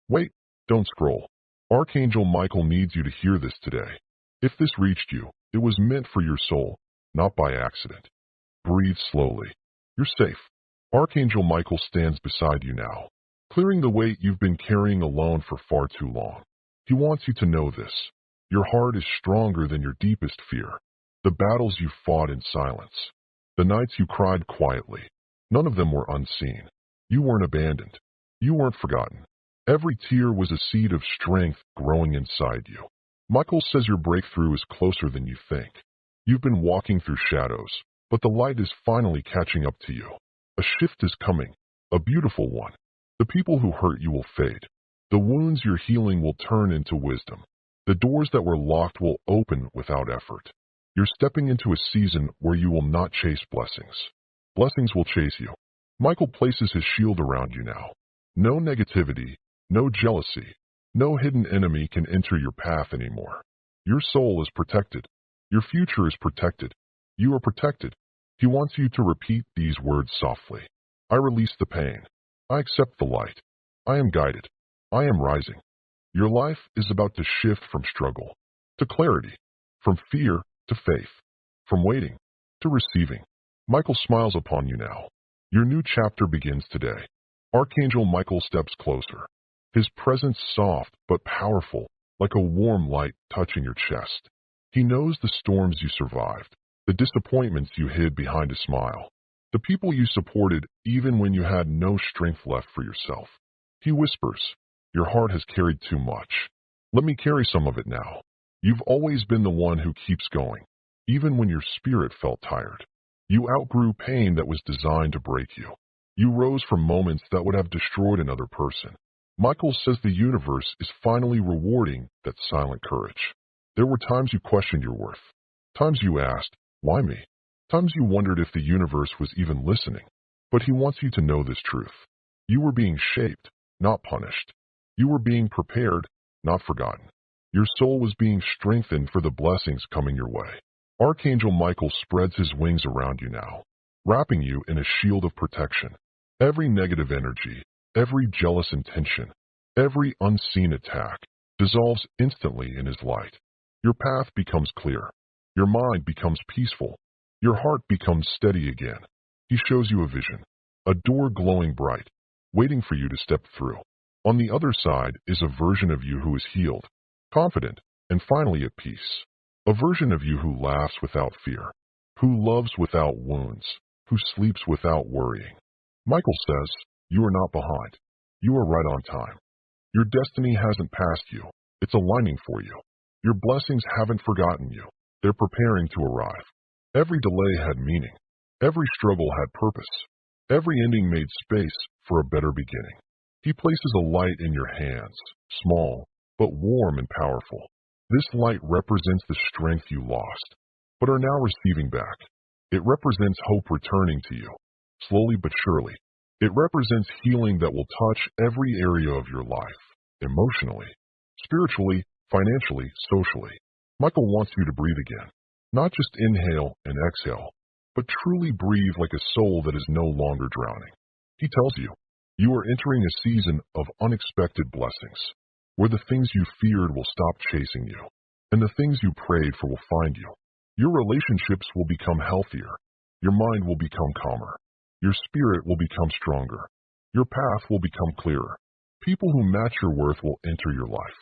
Wait, don't scroll. Archangel Michael needs you to hear this today. If this reached you, it was meant for your soul, not by accident. Breathe slowly. You're safe. Archangel Michael stands beside you now, clearing the weight you've been carrying alone for far too long. He wants you to know this. Your heart is stronger than your deepest fear. The battles you fought in silence. The nights you cried quietly. None of them were unseen. You weren't abandoned. You weren't forgotten. Every tear was a seed of strength growing inside you. Michael says your breakthrough is closer than you think. You've been walking through shadows, but the light is finally catching up to you. A shift is coming, a beautiful one. The people who hurt you will fade. The wounds you're healing will turn into wisdom. The doors that were locked will open without effort. You're stepping into a season where you will not chase blessings. Blessings will chase you. Michael places his shield around you now. No negativity, no jealousy, no hidden enemy can enter your path anymore. Your soul is protected. Your future is protected. You are protected. He wants you to repeat these words softly. I release the pain. I accept the light. I am guided. I am rising. Your life is about to shift from struggle to clarity, from fear to faith, from waiting to receiving. Michael smiles upon you now. Your new chapter begins today. Archangel Michael steps closer. His presence soft but powerful, like a warm light touching your chest. He knows the storms you survived, the disappointments you hid behind a smile, the people you supported even when you had no strength left for yourself. He whispers, your heart has carried too much. Let me carry some of it now. You've always been the one who keeps going, even when your spirit felt tired. You outgrew pain that was designed to break you. You rose from moments that would have destroyed another person. Michael says the universe is finally rewarding that silent courage. There were times you questioned your worth. Times you asked, why me? Times you wondered if the universe was even listening. But he wants you to know this truth. You were being shaped, not punished. You were being prepared, not forgotten. Your soul was being strengthened for the blessings coming your way. Archangel Michael spreads his wings around you now, wrapping you in a shield of protection. Every negative energy, every jealous intention, every unseen attack dissolves instantly in his light. Your path becomes clear. Your mind becomes peaceful. Your heart becomes steady again. He shows you a vision, a door glowing bright, waiting for you to step through. On the other side is a version of you who is healed, confident, and finally at peace. A version of you who laughs without fear, who loves without wounds, who sleeps without worrying. Michael says, you are not behind. You are right on time. Your destiny hasn't passed you. It's aligning for you. Your blessings haven't forgotten you. They're preparing to arrive. Every delay had meaning. Every struggle had purpose. Every ending made space for a better beginning. He places a light in your hands, small, but warm and powerful. This light represents the strength you lost, but are now receiving back. It represents hope returning to you, slowly but surely. It represents healing that will touch every area of your life, emotionally, spiritually, financially, socially. Michael wants you to breathe again. Not just inhale and exhale, but truly breathe like a soul that is no longer drowning. He tells you, you are entering a season of unexpected blessings, where the things you feared will stop chasing you, and the things you prayed for will find you. Your relationships will become healthier. Your mind will become calmer. Your spirit will become stronger. Your path will become clearer. People who match your worth will enter your life.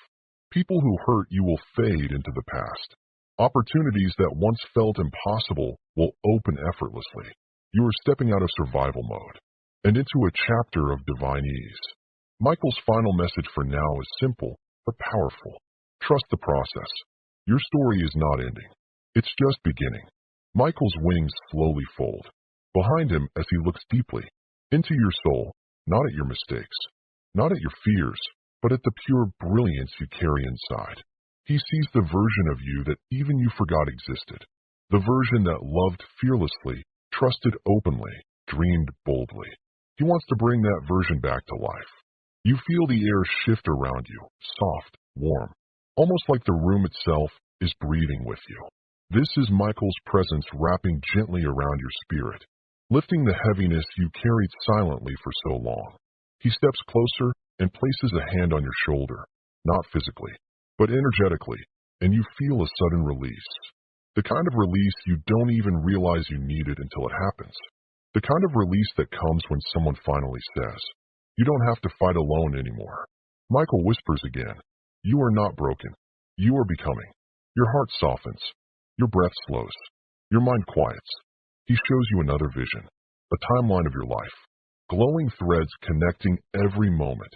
People who hurt you will fade into the past. Opportunities that once felt impossible will open effortlessly. You are stepping out of survival mode and into a chapter of divine ease. Michael's final message for now is simple but powerful. Trust the process. Your story is not ending. It's just beginning. Michael's wings slowly fold behind him as he looks deeply into your soul, not at your mistakes, not at your fears, but at the pure brilliance you carry inside. He sees the version of you that even you forgot existed, the version that loved fearlessly, trusted openly, dreamed boldly. He wants to bring that version back to life. You feel the air shift around you, soft, warm, almost like the room itself is breathing with you. This is Michael's presence wrapping gently around your spirit, lifting the heaviness you carried silently for so long. He steps closer, and places a hand on your shoulder, not physically, but energetically, and you feel a sudden release. The kind of release you don't even realize you needed until it happens. The kind of release that comes when someone finally says, "You don't have to fight alone anymore." Michael whispers again, "You are not broken. You are becoming." Your heart softens. Your breath slows. Your mind quiets. He shows you another vision, a timeline of your life, glowing threads connecting every moment,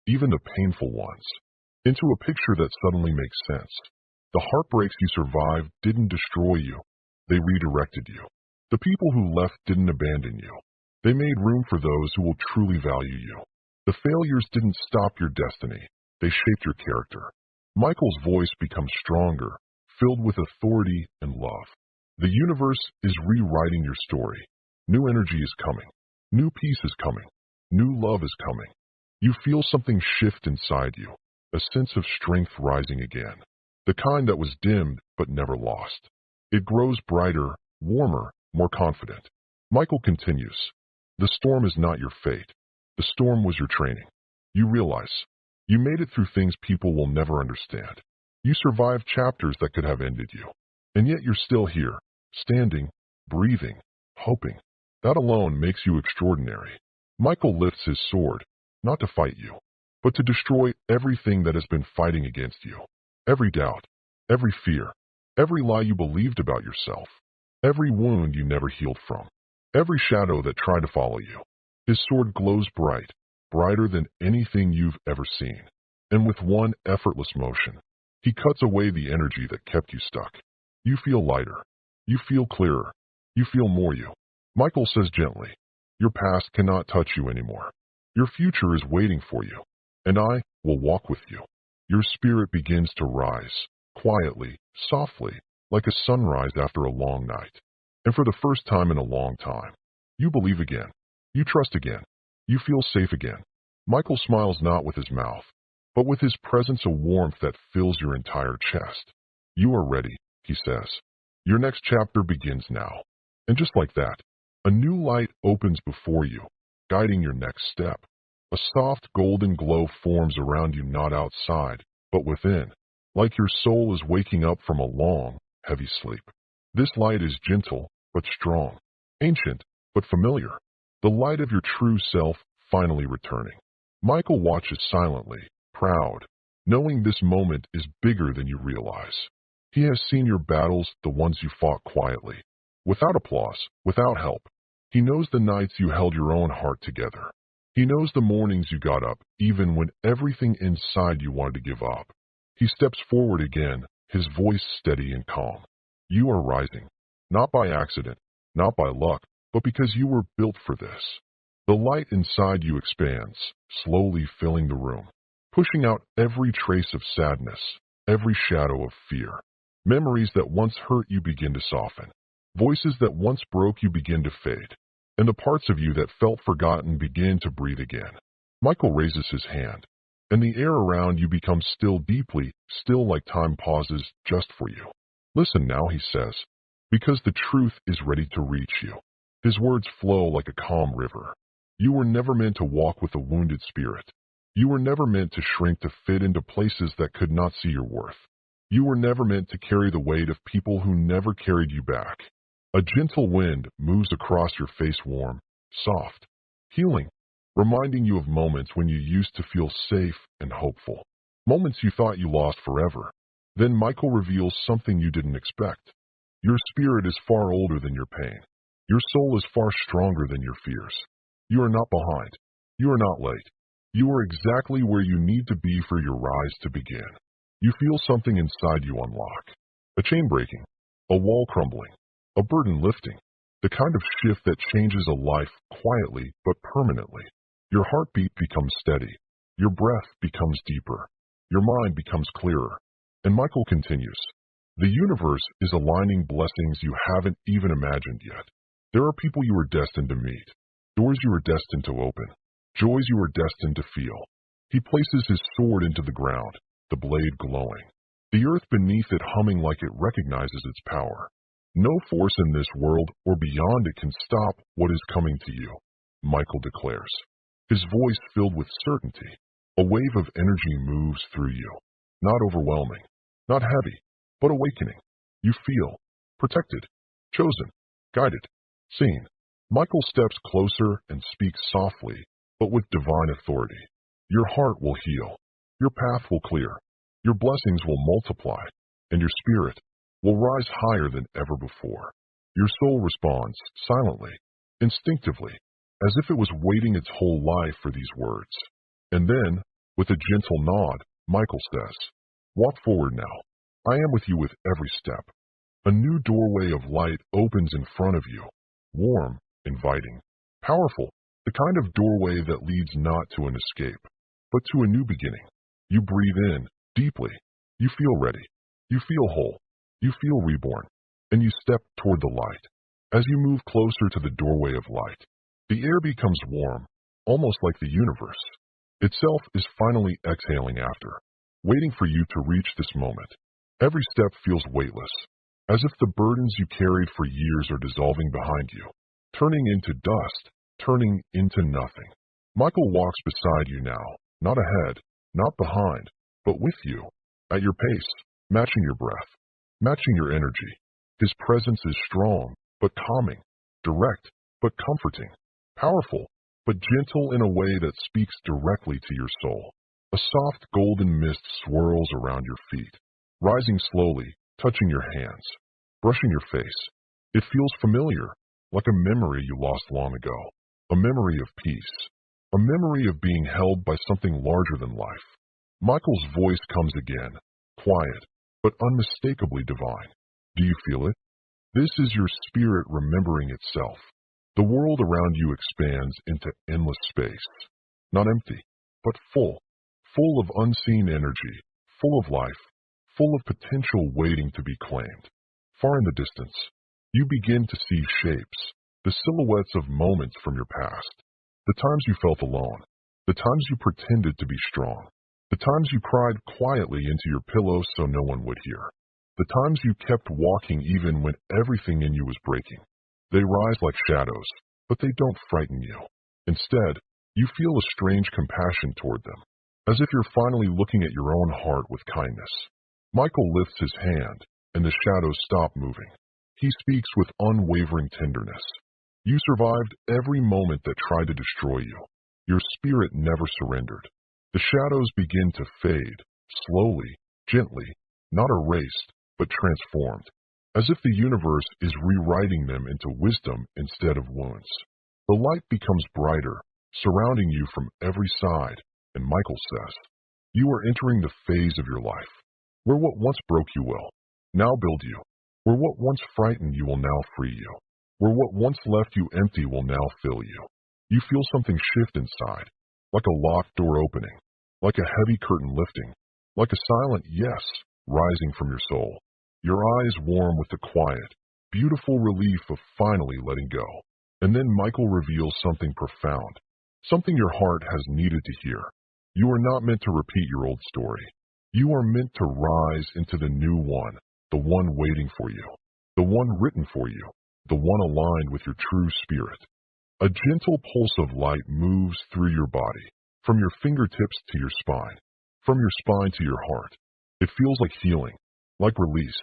even the painful ones, into a picture that suddenly makes sense. The heartbreaks you survived didn't destroy you. They redirected you. The people who left didn't abandon you. They made room for those who will truly value you. The failures didn't stop your destiny. They shaped your character. Michael's voice becomes stronger, filled with authority and love. The universe is rewriting your story. New energy is coming. New peace is coming. New love is coming. You feel something shift inside you, a sense of strength rising again, the kind that was dimmed but never lost. It grows brighter, warmer, more confident. Michael continues, "The storm is not your fate. The storm was your training. You realize you made it through things people will never understand. You survived chapters that could have ended you. And yet you're still here, standing, breathing, hoping. That alone makes you extraordinary." Michael lifts his sword, not to fight you, but to destroy everything that has been fighting against you. Every doubt, every fear, every lie you believed about yourself, every wound you never healed from, every shadow that tried to follow you. His sword glows bright, brighter than anything you've ever seen. And with one effortless motion, he cuts away the energy that kept you stuck. You feel lighter. You feel clearer. You feel more you. Michael says gently, "Your past cannot touch you anymore. Your future is waiting for you, and I will walk with you." Your spirit begins to rise, quietly, softly, like a sunrise after a long night. And for the first time in a long time, you believe again. You trust again. You feel safe again. Michael smiles not with his mouth, but with his presence, a warmth that fills your entire chest. "You are ready," he says. "Your next chapter begins now." And just like that, a new light opens before you, guiding your next step. A soft golden glow forms around you, not outside, but within, like your soul is waking up from a long, heavy sleep. This light is gentle, but strong, ancient, but familiar. The light of your true self finally returning. Michael watches silently, proud, knowing this moment is bigger than you realize. He has seen your battles, the ones you fought quietly, without applause, without help. He knows the nights you held your own heart together. He knows the mornings you got up, even when everything inside you wanted to give up. He steps forward again, his voice steady and calm. You are rising, not by accident, not by luck, but because you were built for this. The light inside you expands, slowly filling the room, pushing out every trace of sadness, every shadow of fear. Memories that once hurt you begin to soften. Voices that once broke you begin to fade. And the parts of you that felt forgotten begin to breathe again. Michael raises his hand, and the air around you becomes still, deeply still, like time pauses just for you. "Listen now," he says, "because the truth is ready to reach you." His words flow like a calm river. You were never meant to walk with a wounded spirit. You were never meant to shrink to fit into places that could not see your worth. You were never meant to carry the weight of people who never carried you back. A gentle wind moves across your face, warm, soft, healing, reminding you of moments when you used to feel safe and hopeful, moments you thought you lost forever. Then Michael reveals something you didn't expect. Your spirit is far older than your pain. Your soul is far stronger than your fears. You are not behind. You are not late. You are exactly where you need to be for your rise to begin. You feel something inside you unlock. A chain breaking, a wall crumbling, a burden lifting, the kind of shift that changes a life quietly but permanently. Your heartbeat becomes steady. Your breath becomes deeper. Your mind becomes clearer. And Michael continues, "The universe is aligning blessings you haven't even imagined yet. There are people you are destined to meet, doors you are destined to open, joys you are destined to feel." He places his sword into the ground, the blade glowing, the earth beneath it humming like it recognizes its power. "No force in this world or beyond it can stop what is coming to you," Michael declares, his voice filled with certainty. A wave of energy moves through you. Not overwhelming, not heavy, but awakening. You feel protected, chosen, guided, seen. Michael steps closer and speaks softly, but with divine authority. Your heart will heal. Your path will clear. Your blessings will multiply, and your spirit will rise higher than ever before. Your soul responds silently, instinctively, as if it was waiting its whole life for these words. And then, with a gentle nod, Michael says, "Walk forward now. I am with you with every step." A new doorway of light opens in front of you, warm, inviting, powerful, the kind of doorway that leads not to an escape, but to a new beginning. You breathe in deeply. You feel ready. You feel whole. You feel reborn. And you step toward the light. As you move closer to the doorway of light, the air becomes warm, almost like the universe itself is finally exhaling after, waiting for you to reach this moment. Every step feels weightless, as if the burdens you carried for years are dissolving behind you, turning into dust, turning into nothing. Michael walks beside you now, not ahead, not behind, but with you, at your pace, matching your breath, matching your energy. His presence is strong, but calming, direct, but comforting, powerful, but gentle in a way that speaks directly to your soul. A soft golden mist swirls around your feet, rising slowly, touching your hands, brushing your face. It feels familiar, like a memory you lost long ago, a memory of peace, a memory of being held by something larger than life. Michael's voice comes again, quiet, but unmistakably divine. Do you feel it? This is your spirit remembering itself. The world around you expands into endless space, not empty, but full of unseen energy, full of life, full of potential waiting to be claimed. Far in the distance, you begin to see shapes, the silhouettes of moments from your past, the times you felt alone, the times you pretended to be strong, the times you cried quietly into your pillow so no one would hear, the times you kept walking even when everything in you was breaking. They rise like shadows, but they don't frighten you. Instead, you feel a strange compassion toward them, as if you're finally looking at your own heart with kindness. Michael lifts his hand, and the shadows stop moving. He speaks with unwavering tenderness. You survived every moment that tried to destroy you. Your spirit never surrendered. The shadows begin to fade, slowly, gently, not erased, but transformed, as if the universe is rewriting them into wisdom instead of wounds. The light becomes brighter, surrounding you from every side, and Michael says, "You are entering the phase of your life, where what once broke you will now build you, where what once frightened you will now free you, where what once left you empty will now fill you." You feel something shift inside, like a locked door opening, like a heavy curtain lifting, like a silent yes rising from your soul. Your eyes warm with the quiet, beautiful relief of finally letting go. And then Michael reveals something profound, something your heart has needed to hear. You are not meant to repeat your old story. You are meant to rise into the new one, the one waiting for you, the one written for you, the one aligned with your true spirit. A gentle pulse of light moves through your body, from your fingertips to your spine, from your spine to your heart. It feels like healing, like release,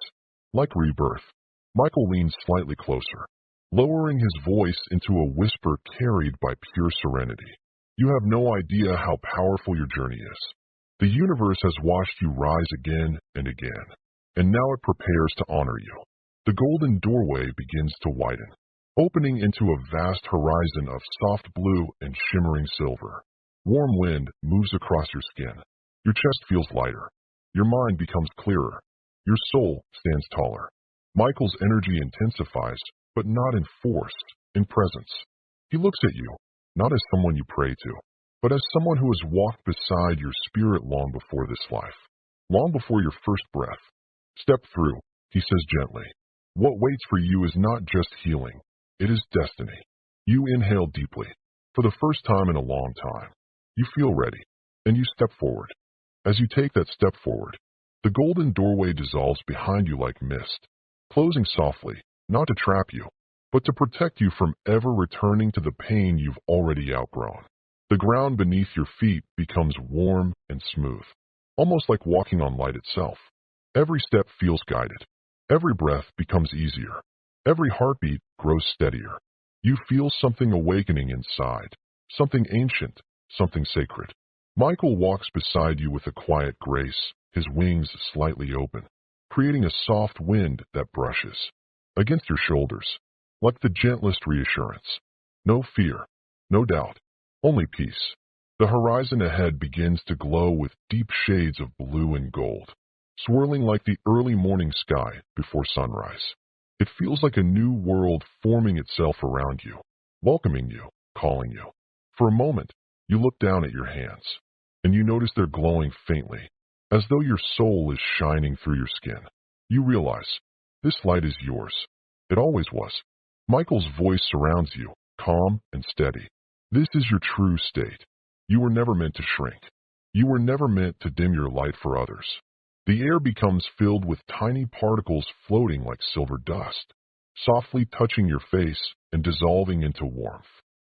like rebirth. Michael leans slightly closer, lowering his voice into a whisper carried by pure serenity. You have no idea how powerful your journey is. The universe has watched you rise again and again, and now it prepares to honor you. The golden doorway begins to widen, opening into a vast horizon of soft blue and shimmering silver. Warm wind moves across your skin. Your chest feels lighter. Your mind becomes clearer. Your soul stands taller. Michael's energy intensifies, but not in force, in presence. He looks at you, not as someone you pray to, but as someone who has walked beside your spirit long before this life, long before your first breath. Step through, he says gently. What waits for you is not just healing, it is destiny. You inhale deeply, for the first time in a long time. You feel ready, and you step forward. As you take that step forward, the golden doorway dissolves behind you like mist, closing softly, not to trap you, but to protect you from ever returning to the pain you've already outgrown. The ground beneath your feet becomes warm and smooth, almost like walking on light itself. Every step feels guided. Every breath becomes easier. Every heartbeat grows steadier. You feel something awakening inside, something ancient, something sacred. Michael walks beside you with a quiet grace, his wings slightly open, creating a soft wind that brushes against your shoulders, like the gentlest reassurance. No fear, no doubt, only peace. The horizon ahead begins to glow with deep shades of blue and gold, swirling like the early morning sky before sunrise. It feels like a new world forming itself around you, welcoming you, calling you. For a moment, you look down at your hands, and you notice they're glowing faintly, as though your soul is shining through your skin. You realize, this light is yours. It always was. Michael's voice surrounds you, calm and steady. This is your true state. You were never meant to shrink. You were never meant to dim your light for others. The air becomes filled with tiny particles floating like silver dust, softly touching your face and dissolving into warmth.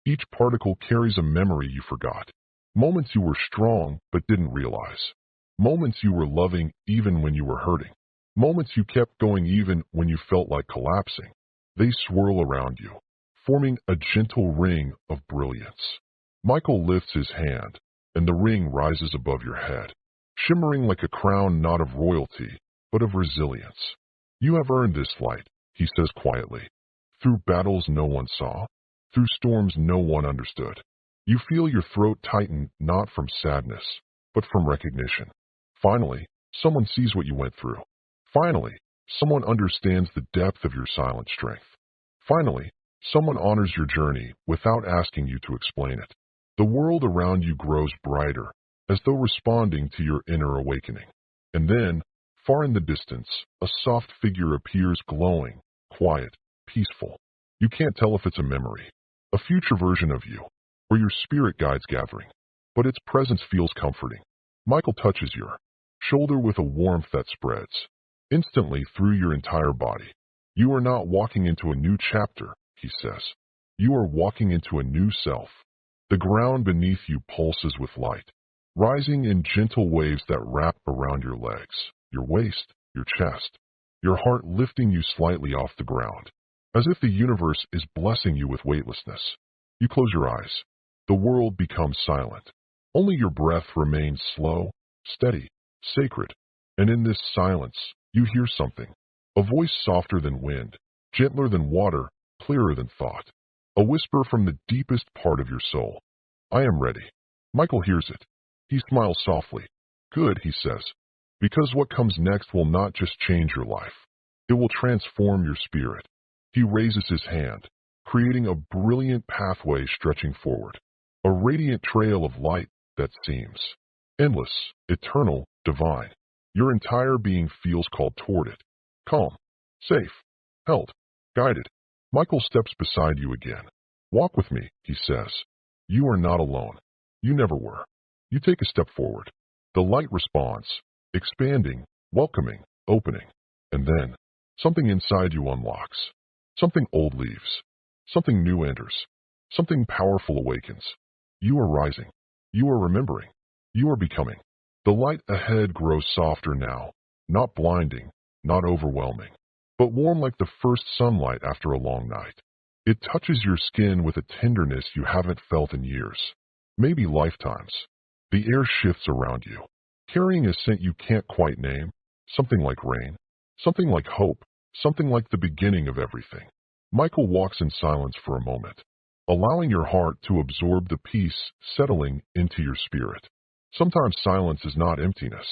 Each particle carries a memory you forgot. Moments you were strong but didn't realize. Moments you were loving even when you were hurting. Moments you kept going even when you felt like collapsing. They swirl around you, forming a gentle ring of brilliance. Michael lifts his hand, and the ring rises above your head, shimmering like a crown not of royalty, but of resilience. You have earned this light, he says quietly, through battles no one saw, through storms no one understood. You feel your throat tighten not from sadness, but from recognition. Finally, someone sees what you went through. Finally, someone understands the depth of your silent strength. Finally, someone honors your journey without asking you to explain it. The world around you grows brighter, as though responding to your inner awakening. And then, far in the distance, a soft figure appears glowing, quiet, peaceful. You can't tell if it's a memory, a future version of you, or your spirit guides gathering, but its presence feels comforting. Michael touches your shoulder with a warmth that spreads instantly through your entire body. You are not walking into a new chapter, he says. You are walking into a new self. The ground beneath you pulses with light, rising in gentle waves that wrap around your legs, your waist, your chest, your heart lifting you slightly off the ground, as if the universe is blessing you with weightlessness. You close your eyes. The world becomes silent. Only your breath remains slow, steady, sacred. And in this silence, you hear something. A voice softer than wind, gentler than water, clearer than thought. A whisper from the deepest part of your soul. I am ready. Michael hears it. He smiles softly. Good, he says, because what comes next will not just change your life. It will transform your spirit. He raises his hand, creating a brilliant pathway stretching forward. A radiant trail of light that seems endless, eternal, divine. Your entire being feels called toward it. Calm, safe, held, guided. Michael steps beside you again. Walk with me, he says. You are not alone. You never were. You take a step forward. The light responds, expanding, welcoming, opening. And then, something inside you unlocks. Something old leaves. Something new enters. Something powerful awakens. You are rising. You are remembering. You are becoming. The light ahead grows softer now, not blinding, not overwhelming, but warm like the first sunlight after a long night. It touches your skin with a tenderness you haven't felt in years, maybe lifetimes. The air shifts around you, carrying a scent you can't quite name, something like rain, something like hope, something like the beginning of everything. Michael walks in silence for a moment, allowing your heart to absorb the peace settling into your spirit. Sometimes silence is not emptiness.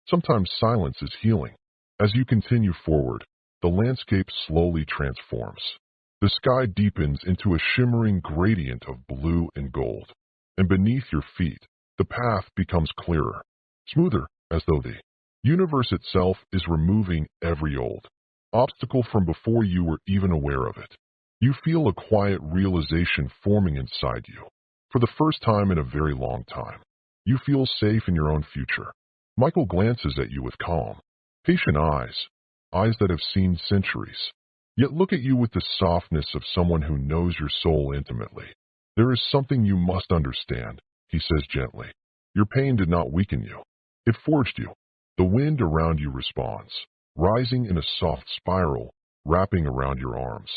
Sometimes silence is healing. As you continue forward, the landscape slowly transforms. The sky deepens into a shimmering gradient of blue and gold, and beneath your feet, the path becomes clearer, smoother, as though the universe itself is removing every old obstacle from before you were even aware of it. You feel a quiet realization forming inside you. For the first time in a very long time, you feel safe in your own future. Michael glances at you with calm, patient eyes, eyes that have seen centuries, yet look at you with the softness of someone who knows your soul intimately. There is something you must understand, he says gently. Your pain did not weaken you. It forged you. The wind around you responds, rising in a soft spiral, wrapping around your arms,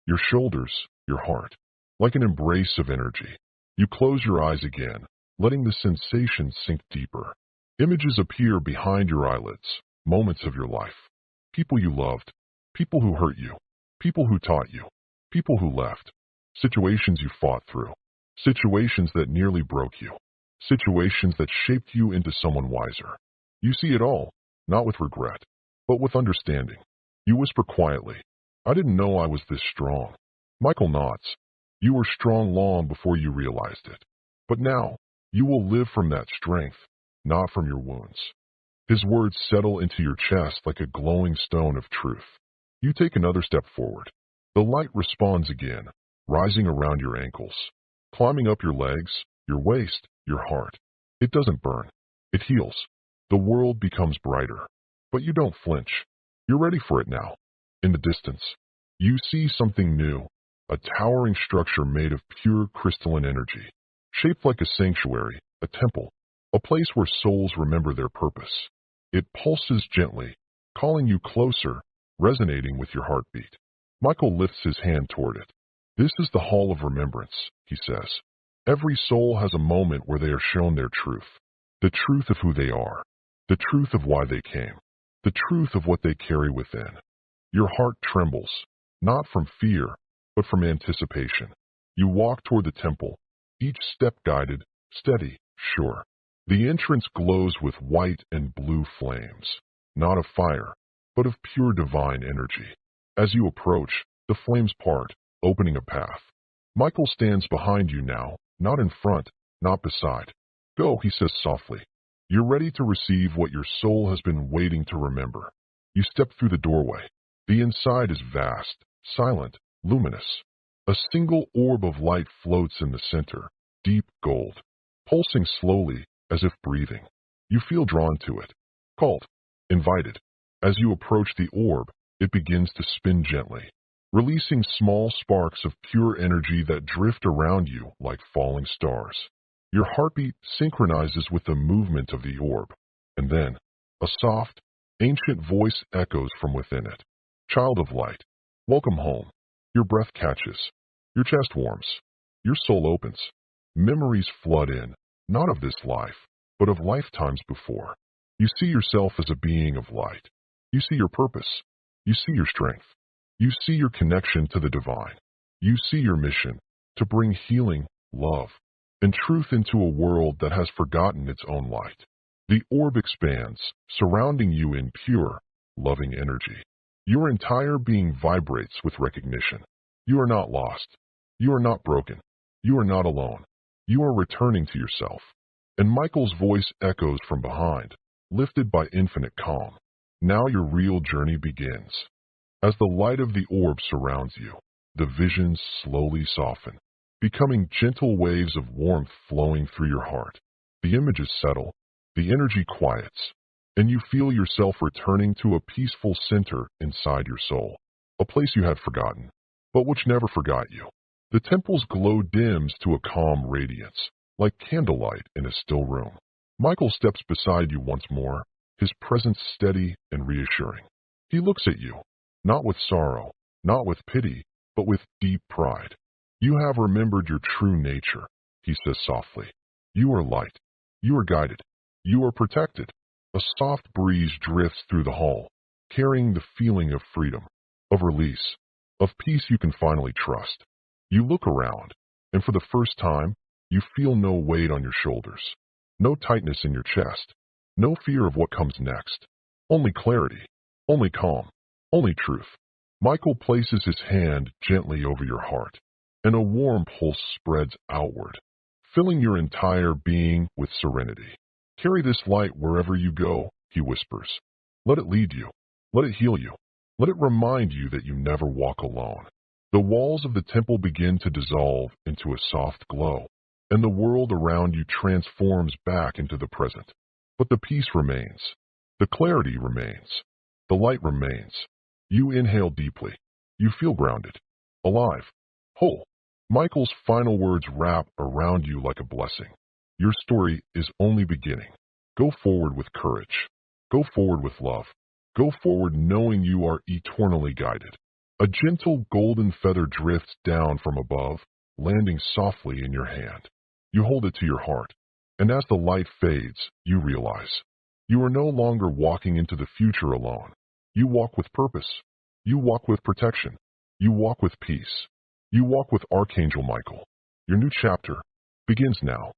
your shoulders, your heart, like an embrace of energy. You close your eyes again, letting the sensation sink deeper. Images appear behind your eyelids, moments of your life. People you loved, people who hurt you, people who taught you, people who left, situations you fought through, situations that nearly broke you, situations that shaped you into someone wiser. You see it all, not with regret, but with understanding. You whisper quietly, I didn't know I was this strong. Michael nods. You were strong long before you realized it. But now, you will live from that strength, not from your wounds. His words settle into your chest like a glowing stone of truth. You take another step forward. The light responds again, rising around your ankles, climbing up your legs, your waist, your heart. It doesn't burn. It heals. The world becomes brighter. But you don't flinch. You're ready for it now. In the distance, you see something new, a towering structure made of pure crystalline energy, shaped like a sanctuary, a temple, a place where souls remember their purpose. It pulses gently, calling you closer, resonating with your heartbeat. Michael lifts his hand toward it. This is the Hall of Remembrance, he says. Every soul has a moment where they are shown their truth, the truth of who they are, the truth of why they came, the truth of what they carry within. Your heart trembles, not from fear, but from anticipation. You walk toward the temple, each step guided, steady, sure. The entrance glows with white and blue flames, not of fire, but of pure divine energy. As you approach, the flames part, opening a path. Michael stands behind you now, not in front, not beside. Go, he says softly. You're ready to receive what your soul has been waiting to remember. You step through the doorway. The inside is vast, silent, luminous. A single orb of light floats in the center, deep gold, pulsing slowly as if breathing. You feel drawn to it, called, invited. As you approach the orb, it begins to spin gently, releasing small sparks of pure energy that drift around you like falling stars. Your heartbeat synchronizes with the movement of the orb, and then a soft, ancient voice echoes from within it. Child of light, welcome home. Your breath catches. Your chest warms. Your soul opens. Memories flood in, not of this life, but of lifetimes before. You see yourself as a being of light. You see your purpose. You see your strength. You see your connection to the divine. You see your mission to bring healing, love, and truth into a world that has forgotten its own light. The orb expands, surrounding you in pure, loving energy. Your entire being vibrates with recognition. You are not lost. You are not broken. You are not alone. You are returning to yourself. And Michael's voice echoes from behind, lifted by infinite calm. Now your real journey begins. As the light of the orb surrounds you, the visions slowly soften, becoming gentle waves of warmth flowing through your heart. The images settle, the energy quiets, and you feel yourself returning to a peaceful center inside your soul, a place you had forgotten, but which never forgot you. The temple's glow dims to a calm radiance, like candlelight in a still room. Michael steps beside you once more, his presence steady and reassuring. He looks at you, not with sorrow, not with pity, but with deep pride. You have remembered your true nature, he says softly. You are light. You are guided. You are protected. A soft breeze drifts through the hall, carrying the feeling of freedom, of release, of peace you can finally trust. You look around, and for the first time, you feel no weight on your shoulders, no tightness in your chest, no fear of what comes next. Only clarity, only calm, only truth. Michael places his hand gently over your heart, and a warm pulse spreads outward, filling your entire being with serenity. Carry this light wherever you go, he whispers. Let it lead you. Let it heal you. Let it remind you that you never walk alone. The walls of the temple begin to dissolve into a soft glow, and the world around you transforms back into the present. But the peace remains. The clarity remains. The light remains. You inhale deeply. You feel grounded, alive, whole. Michael's final words wrap around you like a blessing. Your story is only beginning. Go forward with courage. Go forward with love. Go forward knowing you are eternally guided. A gentle golden feather drifts down from above, landing softly in your hand. You hold it to your heart, and as the light fades, you realize you are no longer walking into the future alone. You walk with purpose. You walk with protection. You walk with peace. You walk with Archangel Michael. Your new chapter begins now.